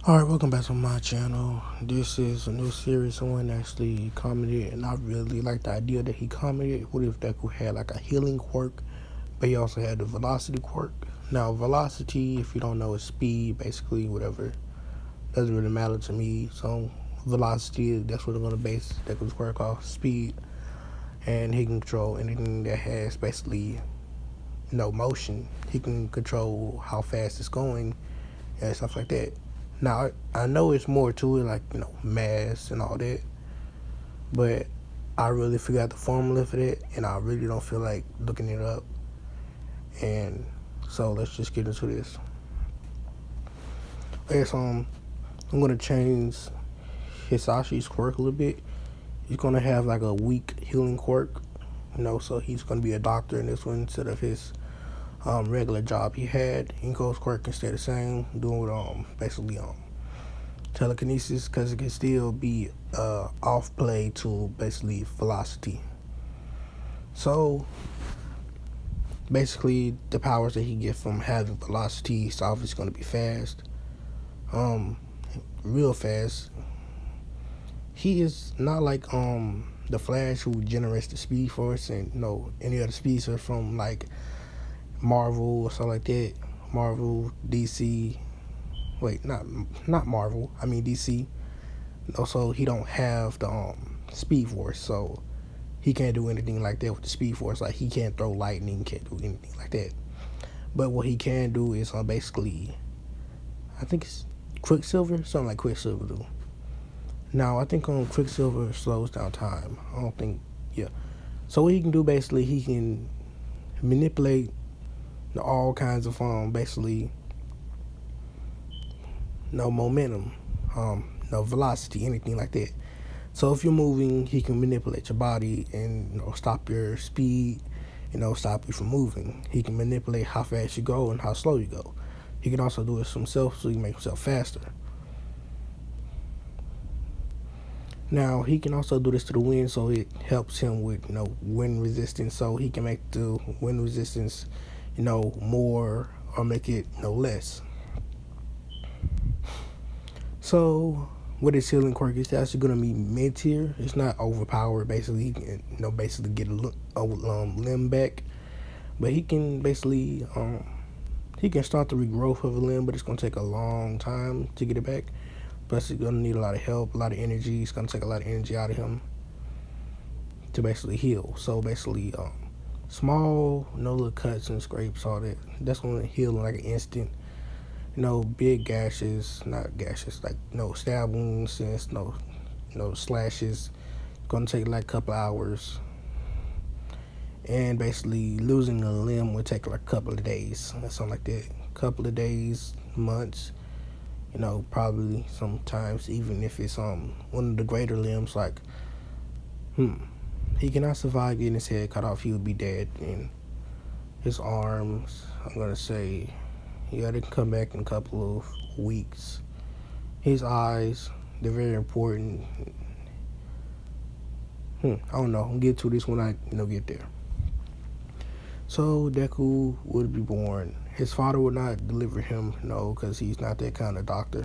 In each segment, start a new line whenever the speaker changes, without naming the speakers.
Alright, welcome back to my channel. This is a new series. Someone actually commented, and I really like the idea that he commented. What if Deku had like a healing quirk, but he also had the velocity quirk? Now, velocity, if you don't know, is speed, basically, whatever. Doesn't really matter to me. So, velocity, that's what I'm going to base Deku's quirk off, speed. And he can control anything that has basically no motion. He can control how fast it's going and stuff like that. Now, I know it's more to it, like, mass and all that, but I really forgot the formula for that, and I really don't feel like looking it up. And so let's just get into this. Okay, so I'm going to change Hisashi's quirk a little bit. He's going to have like a weak healing quirk, so he's going to be a doctor in this one instead of his regular job he had. Inko's quirk can stay the same, doing basically telekinesis, because it can still be off play to basically velocity. So basically the powers that he get from having velocity is obviously going to be fast, real fast. He is not like the Flash, who generates the Speed Force, and any other speeds are from like Marvel or something like that. Marvel, DC. Wait, not Marvel. I mean DC. Also, he don't have the Speed Force, so he can't do anything like that with the Speed Force. Like, he can't throw lightning, can't do anything like that. But what he can do is basically, I think it's Quicksilver, something like Quicksilver do. Now, I think Quicksilver slows down time. I don't think, yeah. So what he can do, basically, he can manipulate all kinds of basically no momentum, no velocity, anything like that. So if you're moving, he can manipulate your body and stop your speed, stop you from moving. He can manipulate how fast you go and how slow you go. He can also do it himself, so he can make himself faster. Now, he can also do this to the wind, so it helps him with wind resistance, so he can make the wind resistance more, or make it less. So with his healing quirk, it's actually gonna be mid tier. It's not overpowered. Basically, he can basically get a limb back, but he can basically he can start the regrowth of a limb, but it's gonna take a long time to get it back. Plus, he's gonna need a lot of help, a lot of energy. It's gonna take a lot of energy out of him to basically heal. So basically, small, no little cuts and scrapes, all that. That's gonna heal in like an instant. Big gashes, not gashes, like stab wounds and slashes. It's gonna take like a couple hours. And basically losing a limb would take like a couple of days, something like that. Couple of days, months, probably sometimes, even if it's one of the greater limbs, like he cannot survive getting his head cut off, he would be dead. And his arms, I'm gonna say he got to come back in a couple of weeks. His eyes, they're very important. I don't know. I'll get to this when I get there. So Deku would be born. His father would not deliver him, because he's not that kind of doctor.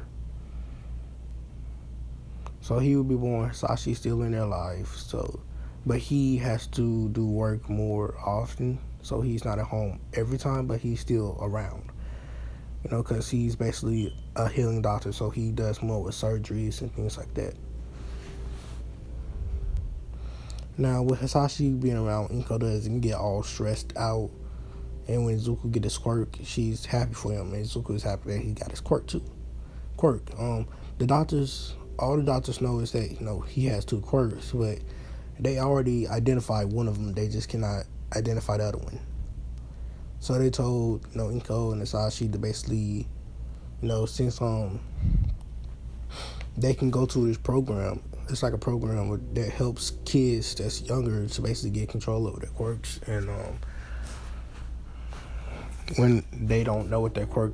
So he would be born. Sashi's still in their life. But he has to do work more often. So he's not at home every time, but he's still around. Because he's basically a healing doctor, so he does more with surgeries and things like that. Now, with Hisashi being around, Inko doesn't get all stressed out. And when Zuko get his quirk, she's happy for him, and Zuko is happy that he got his quirk too. All the doctors know is that he has two quirks, but they already identified one of them. They just cannot identify the other one. So they told Inko and Hisashi to basically since they can go to this program. It's like a program that helps kids that's younger to basically get control over their quirks. And when they don't know what their quirk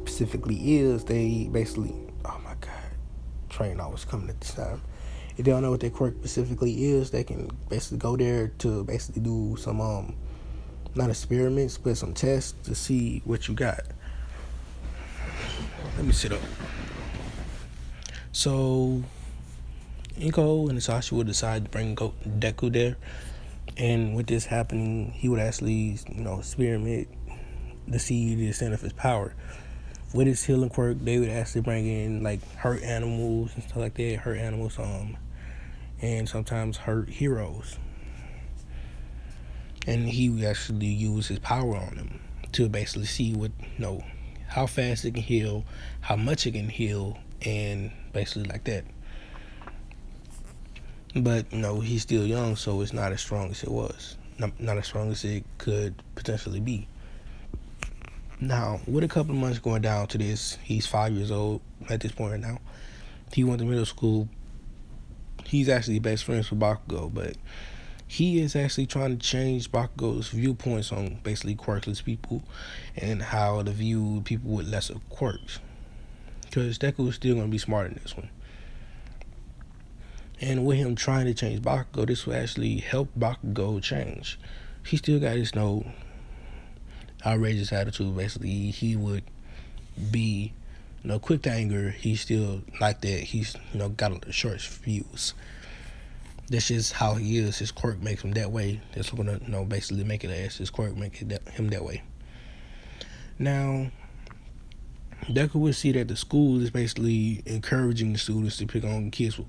specifically is, they basically, oh my god, train always coming at this time. If they don't know what their quirk specifically is, they can basically go there to basically do some not experiments, but some tests to see what you got. Let me sit up. So Inko and Sasha would decide to bring Deku there, and with this happening, he would actually, experiment to see the extent of his power. With his healing quirk, they would actually bring in like hurt animals and stuff like that, hurt animals, and sometimes hurt heroes, and he would actually use his power on them to basically see how fast it can heal, how much it can heal, and basically like that. But he's still young, so it's not as strong as it was. Not as strong as it could potentially be. Now, with a couple of months going down to this, he's 5 years old at this point right now. He went to middle school. He's actually best friends with Bakugo, but he is actually trying to change Bakugo's viewpoints on basically quirkless people and how to view people with lesser quirks. Because Deku is still going to be smart in this one. And with him trying to change Bakugo, this will actually help Bakugo change. He still got his outrageous attitude. Basically, he would be quick to anger. He's still like that. He's got the short fuse. That's just how he is. His quirk makes him that way. That's gonna basically make it as his quirk make him that way. Now, Deku would see that the school is basically encouraging the students to pick on kids with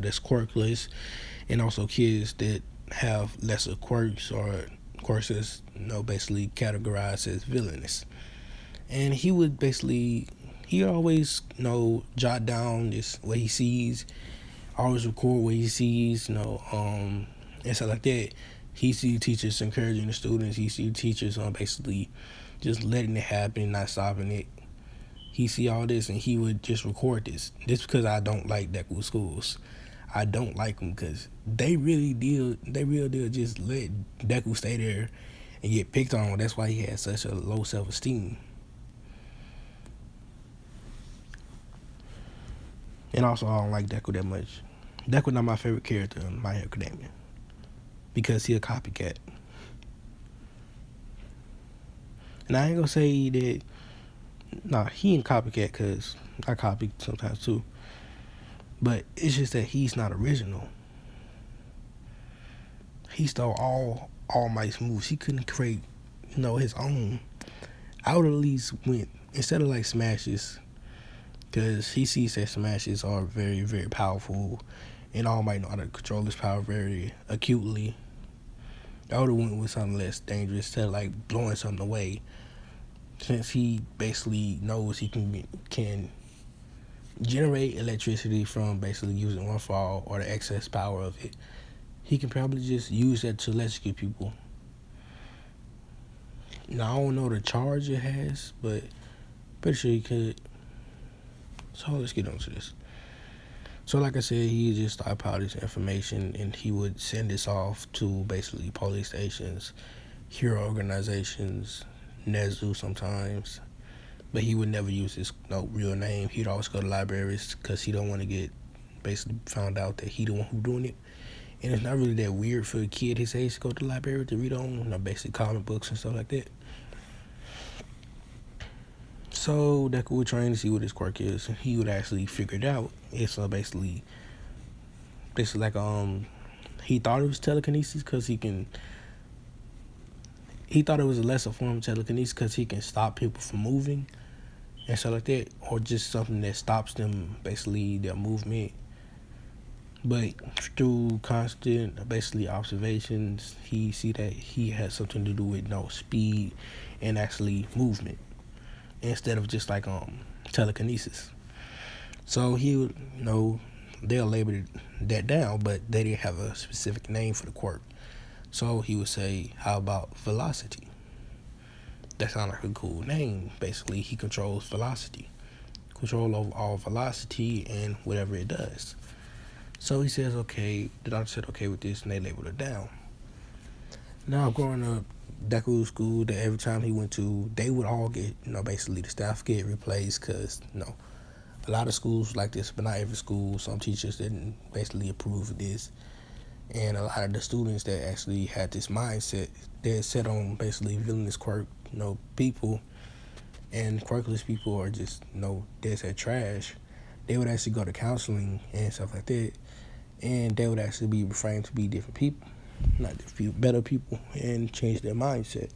that's quirkless, and also kids that have lesser quirks or quirks that's basically categorized as villainous. And he would basically always jot down this what he sees, always record what he sees, and stuff like that. He see teachers encouraging the students. He see teachers basically just letting it happen, not stopping it. He see all this and he would just record this. Just because I don't like Deku schools. I don't like them because they really deal just let Deku stay there and get picked on. That's why he has such a low self-esteem. And also, I don't like Deku that much. Deku not my favorite character in My Hero Academia because he a copycat. And I ain't gonna say that. Nah, he ain't copycat because I copy sometimes too. But it's just that he's not original. He stole all Might's moves. He couldn't create, his own. I would at least went instead of like smashes, because he sees that smashes are very, very powerful, and All Might know how to control his power very acutely. I would have went with something less dangerous instead of like blowing something away, since he basically knows he can generate electricity from basically using one fall or the excess power of it. He can probably just use that to electrocute people. Now, I don't know the charge it has, but pretty sure he could. So let's get on to this. So like I said, he just stockpiled this information and he would send this off to basically police stations, hero organizations, Nezu sometimes. But he would never use his real name. He'd always go to libraries because he don't want to get basically found out that he the one who doing it. And it's not really that weird for a kid his age to go to the library to read on basically comic books and stuff like that. So Deku would train to see what his quirk is. He would actually figure it out. It's basically like he thought it was telekinesis because he thought it was a lesser form of telekinesis because he can stop people from moving and stuff like that, or just something that stops them, basically their movement. But through constant basically observations, he see that he has something to do with speed and actually movement instead of just like telekinesis. So he would they'll label that down, but they didn't have a specific name for the quirk. So he would say, how about velocity? That sounds like a cool name. Basically, he controls velocity. Control over all velocity and whatever it does. So he says, okay, the doctor said okay with this, and they labeled it down. Now, growing up, Deku school, that every time he went to, they would all get, basically the staff get replaced because, a lot of schools like this, but not every school. Some teachers didn't basically approve of this. And a lot of the students that actually had this mindset, they're set on basically villainous quirk, people, and quirkless people are just, dead set trash. they would actually go to counseling and stuff like that, and they would actually be reframed to be different people, not different people, better people, and change their mindset.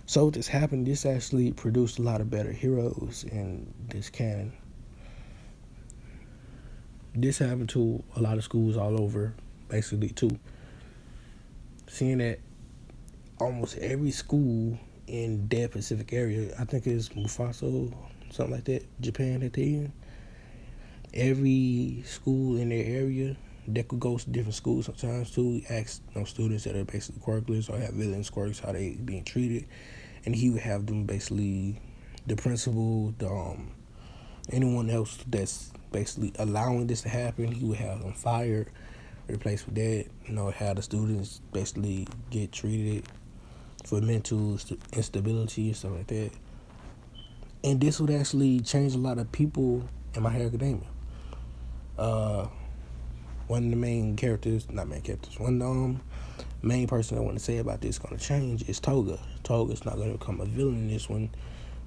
So this happened. This actually produced a lot of better heroes in this canon. This happened to a lot of schools all over, basically too. Seeing that almost every school in that Pacific area, I think it's Mufasa, something like that, Japan that they in. Every school in their area, Deku goes to different schools sometimes too. He asks students that are basically quirkless or have villains quirks how they being treated, and he would have them basically the principal, anyone else that's basically allowing this to happen, he would have them fired, replaced with that. Have the students basically get treated for mental instability and stuff like that. And this would actually change a lot of people in My Hero Academia. One of the main characters, not main characters, one of the main person I want to say about this going to change is Toga. Toga's not going to become a villain in this one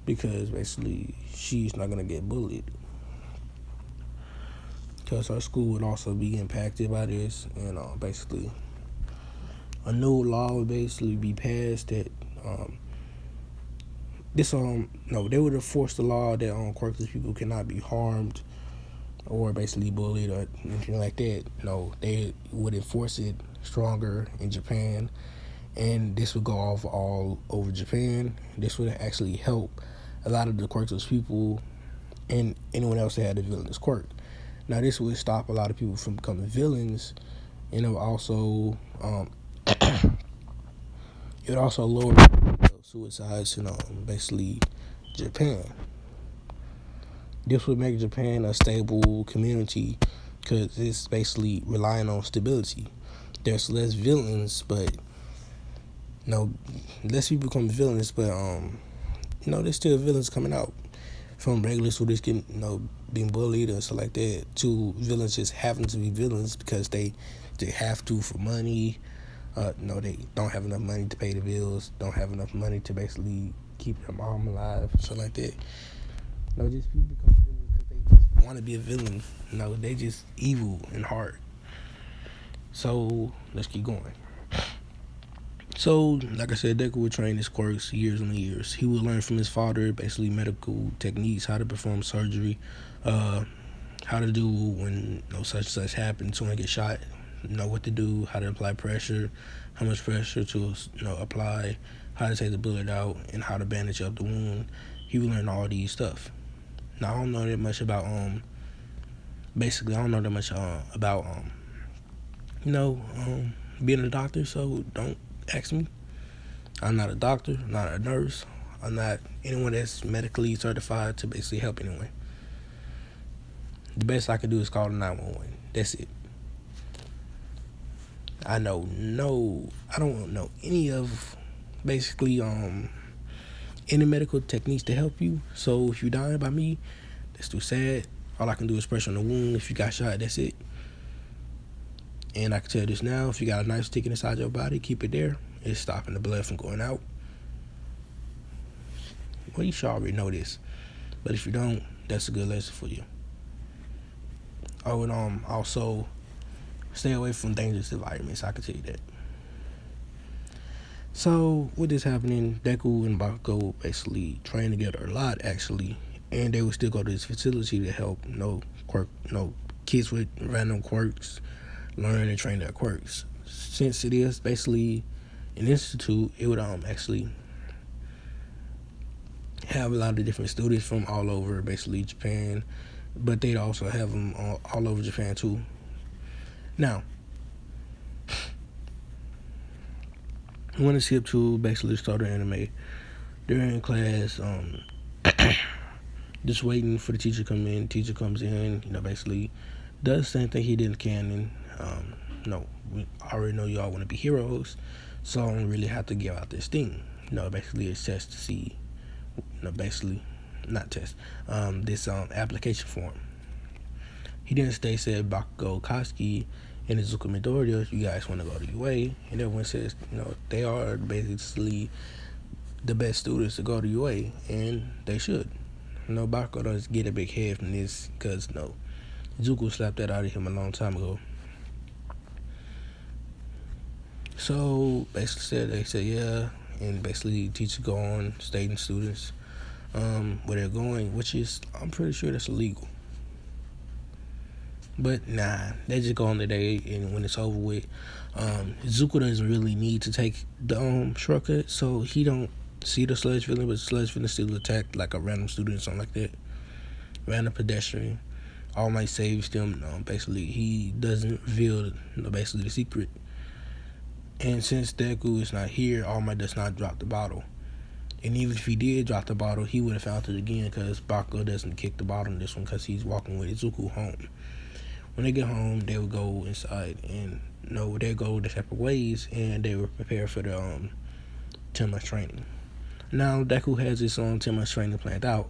because basically she's not going to get bullied. Because her school would also be impacted by this, and basically a new law would basically be passed that they would have forced the law that quirkless people cannot be harmed or basically bullied or anything like that. They would enforce it stronger in Japan, and this would go off all over Japan. This would actually help a lot of the quirkless people and anyone else that had a villainous quirk. Now, this would stop a lot of people from becoming villains, and it would also lower suicides in basically Japan. This would make Japan a stable community because it's basically relying on stability. There's less villains, but less people become villains, but there's still villains coming out from regulars who just getting being bullied and stuff like that to villains just having to be villains because they have to for money. They don't have enough money to pay the bills, don't have enough money to basically keep their mom alive, stuff like that. Just people become villains because they just want to be a villain. They just evil in heart. So let's keep going. So, like I said, Deku would train his quirks years and years. He would learn from his father, basically medical techniques, how to perform surgery, how to do when such and such happens, someone gets shot, what to do, how to apply pressure, how much pressure to apply, how to take the bullet out, and how to bandage up the wound. He would learn all these stuff. Now, I don't know that much about being a doctor, so don't ask me. I'm not a doctor, not a nurse. I'm not anyone that's medically certified to basically help anyone. The best I can do is call 911. That's it. I don't know any of basically any medical techniques to help you. So if you die by me, that's too sad. All I can do is pressure on the wound. If you got shot, that's it. And I can tell you this now, if you got a knife sticking inside your body, keep it there. It's stopping the blood from going out. Well, you should already know this. But if you don't, that's a good lesson for you. I would also stay away from dangerous environments, I can tell you that. So with this happening, Deku and Bakugo basically train together a lot actually. And they would still go to this facility to help kids with random quirks learn and train their quirks. Since it is basically an institute, it would actually have a lot of different students from all over basically Japan, but they'd also have them all over Japan too. Now, I want to skip to basically start the anime. During class, just waiting for the teacher to come in. Teacher comes in, basically does the same thing he did in canon. We already know y'all want to be heroes, so I don't really have to give out this thing. Basically it's test to see, basically, not test, this application form. He didn't stay, said Bakugo, Katsuki, and Izuku Midoriya, you guys want to go to UA, and everyone says, they are basically the best students to go to UA, and they should. No, Bakugo doesn't get a big head from this because no, Zuko slapped that out of him a long time ago. So basically they said yeah, and basically teachers go on stating students where they're going, which is I'm pretty sure that's illegal. But nah, they just go on the day, and when it's over with, Zuko doesn't really need to take the shortcut, so he don't see the sludge villain, but the sludge villain still attack like a random student or something like that, random pedestrian. All Might saves them. Basically, he doesn't reveal basically the secret. And since Deku is not here, All Might does not drop the bottle. And even if he did drop the bottle, he would have found it again because Bakugo doesn't kick the bottle in this one because he's walking with Izuku home. When they get home, they would go inside and they go the separate ways, and they were prepared for the 10-month training. Now Deku has his own 10-month training planned out.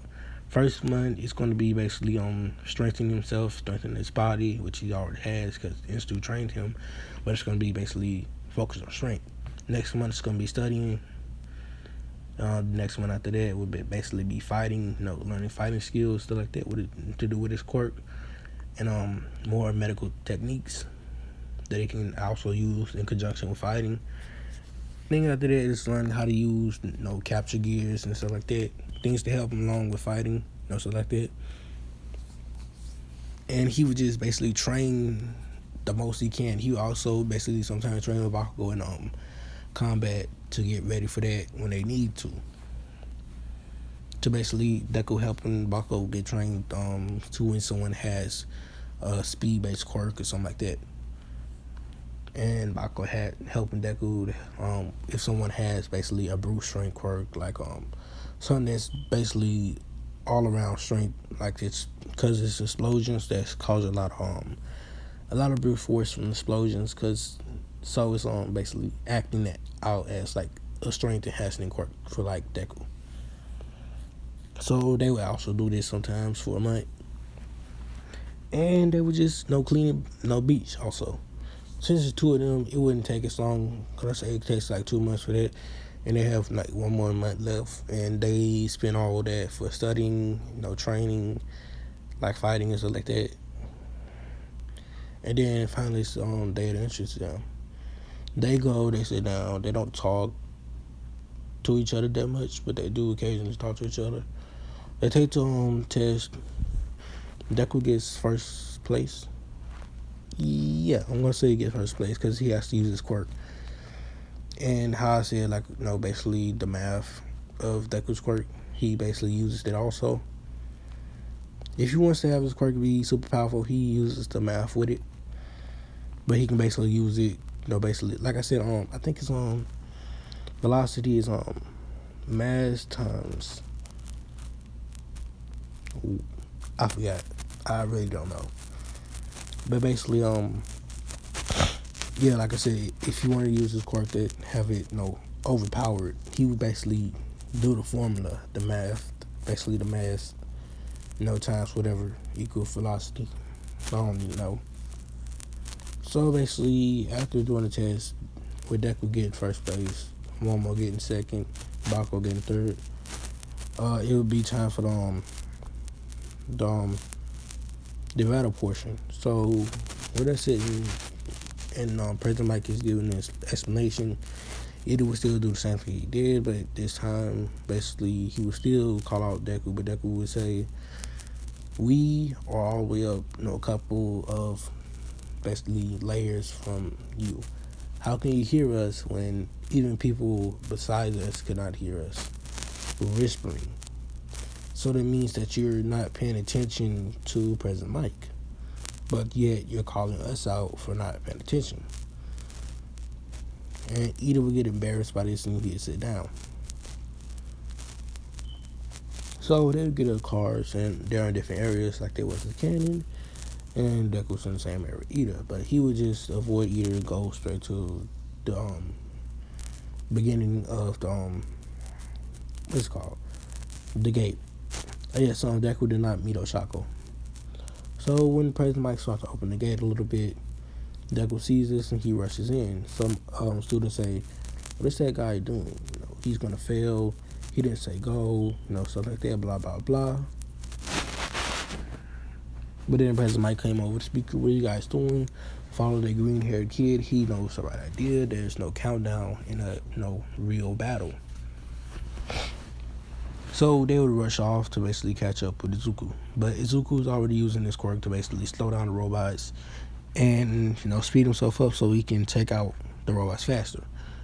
First month is going to be basically strengthening himself, strengthening his body, which he already has because Institute trained him. But it's going to be basically focused on strength. Next month it's going to be studying. The next one after that would basically be fighting, learning fighting skills, stuff like that, to do with his quirk, and more medical techniques that he can also use in conjunction with fighting. Thing after that is learning how to use, capture gears and stuff like that, things to help him along with fighting, stuff like that. And he would just basically train the most he can. He would also basically sometimes train with Bakugo in combat to get ready for that when they need to. To basically Deku helping Bakugo get trained to when someone has a speed-based quirk or something like that. And Bakugo had helping Deku if someone has basically a brute strength quirk, like something that's basically all around strength, like it's because it's explosions that's causing a lot of brute force from explosions, so it's basically acting that out as like a strength enhancing quirk for like Deku. So they would also do this sometimes for a month, and they would just cleaning beach also. Since it's two of them, it wouldn't take as long. Cause I say it takes like 2 months for that, and they have like 1 more month left, and they spend all of that for studying, training, like fighting and stuff like that. And then finally, it's day of the entrance exam. They go, they sit down, they don't talk to each other that much, but they do occasionally talk to each other. They take the test. Deku gets first place. Yeah, I'm gonna say he gets first place because he has to use his quirk. And how I said, like, basically the math of Deku's quirk, he basically uses it also. If he wants to have his quirk be super powerful, he uses the math with it. But he can basically use it, basically, like I said, I think it's velocity is mass times. Ooh, I forgot. I really don't know. But basically, yeah, like I said, if you want to use his quirk that have it, overpowered, he would basically do the formula, the math, basically the mass, times whatever equal velocity. I don't even know. So basically, after doing the test, with Deku getting first place, Momo getting second, Bakugo getting third, it would be time for the battle portion. So when they're sitting and President Mike is giving this explanation, Ida would still do the same thing he did, but this time basically he would still call out Deku, but Deku would say, "We are all the way up, a couple of basically layers from you. How can you hear us when even people besides us cannot hear us? We're whispering. So that means that you're not paying attention to President Mike, but yet you're calling us out for not paying attention." And Ida would get embarrassed by this and he'd sit down. So they would get their cars and they're in different areas, like they was the cannon, and Deku was in the same area with Ida, but he would just avoid Ida and go straight to the beginning of the what's it called? The gate. Yes, Deku did not meet Oshako. So when President Mike starts to open the gate a little bit, Deku sees this and he rushes in. Some students say, "What is that guy doing? He's gonna fail. He didn't say go. Stuff like that. Blah blah blah." But then President Mike came over to speak. What are you guys doing? Follow the green-haired kid. He knows the right idea. There's no countdown in a real battle. So they would rush off to basically catch up with Izuku. But Izuku's already using this quirk to basically slow down the robots and speed himself up so he can take out the robots faster.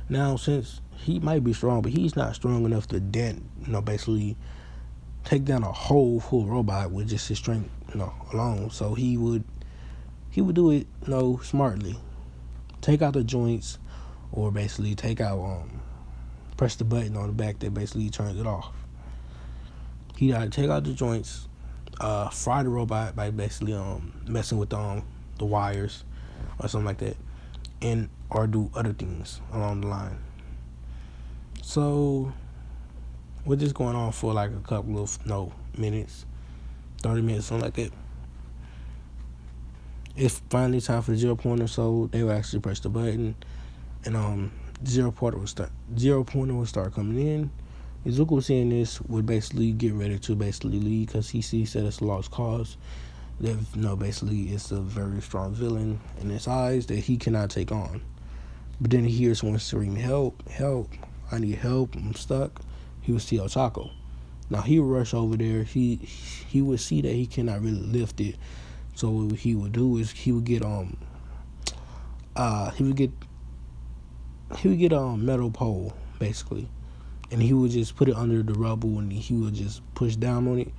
Now, since he might be strong, but he's not strong enough to basically take down a whole full robot with just his strength, alone. So he would do it, smartly. Take out the joints, or basically press the button on the back that basically turns it off. He got to take out the joints, fry the robot by basically messing with the wires or something like that, and or do other things along the line. So we're just going on for like a couple of minutes, 30 minutes, something like that. It's finally time for the 0 pointer, so they will actually press the button, and 0 pointer will start coming in. Izuku, seeing this, would basically get ready to basically leave because he sees that it's a lost cause. That basically it's a very strong villain in his eyes that he cannot take on. But then he hears someone scream, "Help! Help! I need help! I'm stuck." He would see Ochako. Now he would rush over there. He would see that he cannot really lift it. So what he would do is he would get a metal pole basically, and he would just put it under the rubble, and he would just push down on it,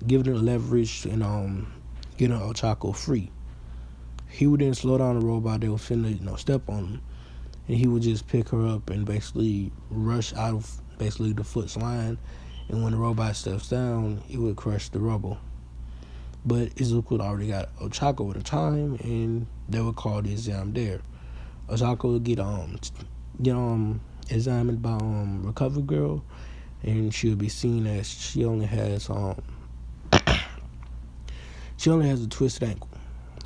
giving it leverage, and getting Ochako free. He would then slow down the robot that was finna step on him, and he would just pick her up and basically rush out of basically the foot's line, and when the robot steps down, it would crush the rubble. But Izuku already got Ochako at the time, and they would call the exam there. Ochako would get examined by Recovery Girl, and she would be seen as she only has a twisted ankle.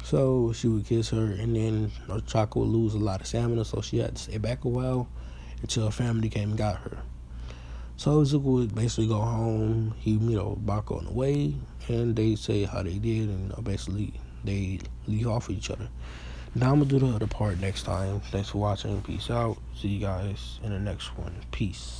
So she would kiss her, and then Ochako would lose a lot of stamina, so she had to stay back a while until her family came and got her. So Izuku would basically go home. He Bako on the way, and they say how they did, and basically they leave off with each other. Now I'm gonna do the other part next time. Thanks for watching. Peace out. See you guys in the next one. Peace.